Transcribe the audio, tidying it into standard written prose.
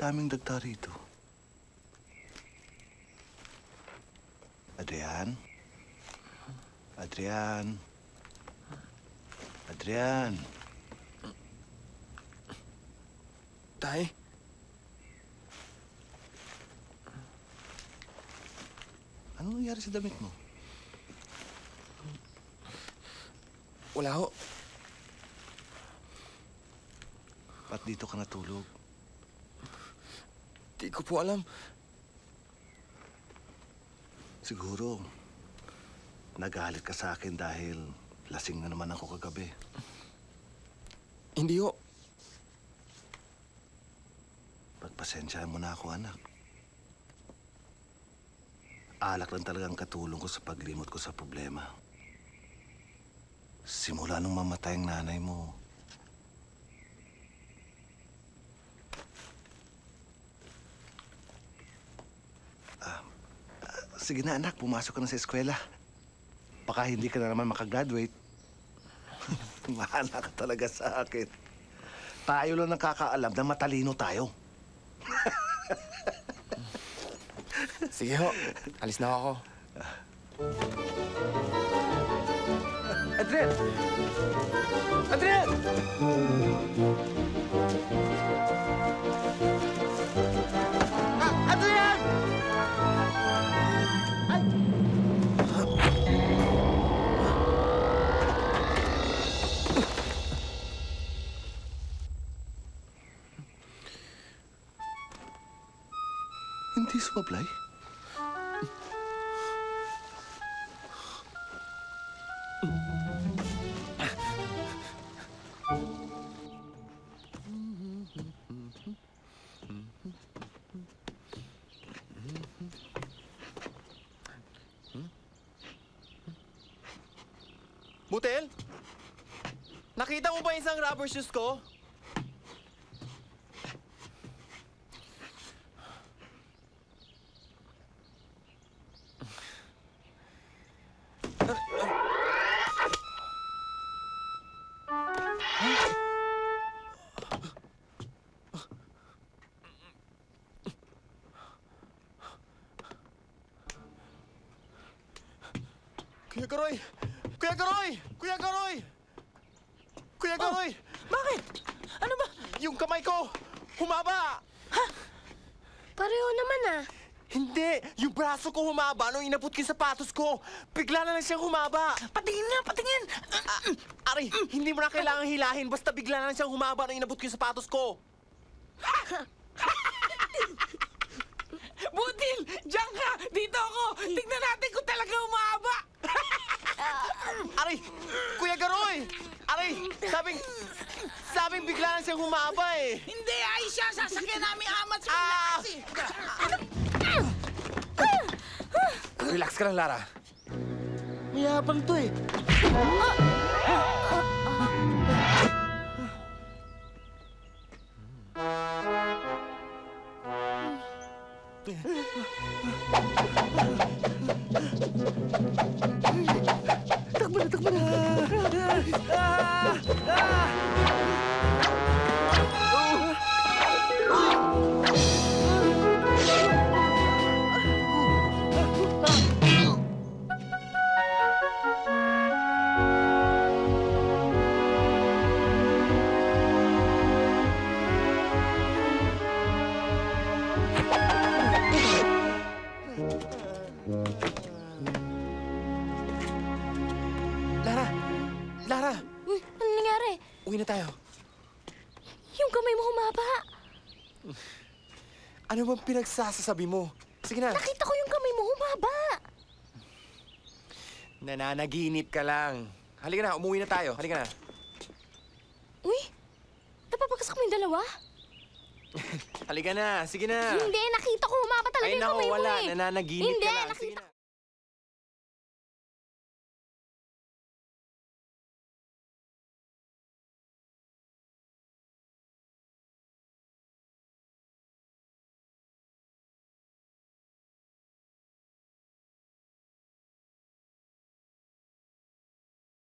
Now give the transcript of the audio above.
daming dagta rito. Adrian? Adrian? Adrian? Tay? Anong nangyari sa damit mo? Wala ho. Ba't dito ka natulog? Di ko po alam. Siguro, nagalit ka sa akin dahil lasing na naman ako kagabi. Hindi ho. Pagpasensyahan mo na ako, anak. Alak lang talagang katulong ko sa paglimot ko sa problema. Simula nung mamatay ang nanay mo, sige na, anak. Pumasok ka na sa eskwela. Baka hindi ka na naman makagraduate. Mahala ka talaga sa akin. Tayo lang nakakaalam na matalino tayo. Sige ho. Alis na ako. Adrian! Adrian! Adrian! Ay! Hindi sumablay? Butel? Nakita mo ba isang rubber shoes ko? Kuya Garoy! Kuya Garoy! Kuya Garoy! Kuya Garoy! Bakit? Ano ba? Yung kamay ko! Humaba! Pareho naman ah. Hindi! Yung braso ko humaba nung inabot ko yung sapatos ko. Bigla na lang siyang humaba. Patingin nga, patingin! Ari, hindi mo na kailangang hilahin. Basta bigla na lang siyang humaba nung inabot ko yung sapatos ko. Butil! Diyan ka! Dito ako! Tignan natin kung talaga umahaba! Ari! Kuya Garoy! Ari! Sabing bigla na siyang humaba eh. Hindi, ay siya! Sasakyan namin amat sa kasi! Relax ka lang, Lara. Mayabang to eh. Takbo na, takbo na! Lara! Ano nangyari? Uwi na tayo. Yung kamay mo humaba. Ano bang pinagsasasabi mo? Sige na. Nakita ko yung kamay mo humaba. Nananaginip ka lang. Halika na, umuwi na tayo. Halika na. Uy, napapagas kami dalawa? Halika na, sige na. Hindi, nakita ko humaba talaga Ay, yung naku, kamay mo wala. eh. Nananaginip Hindi, ka lang. nakita Sige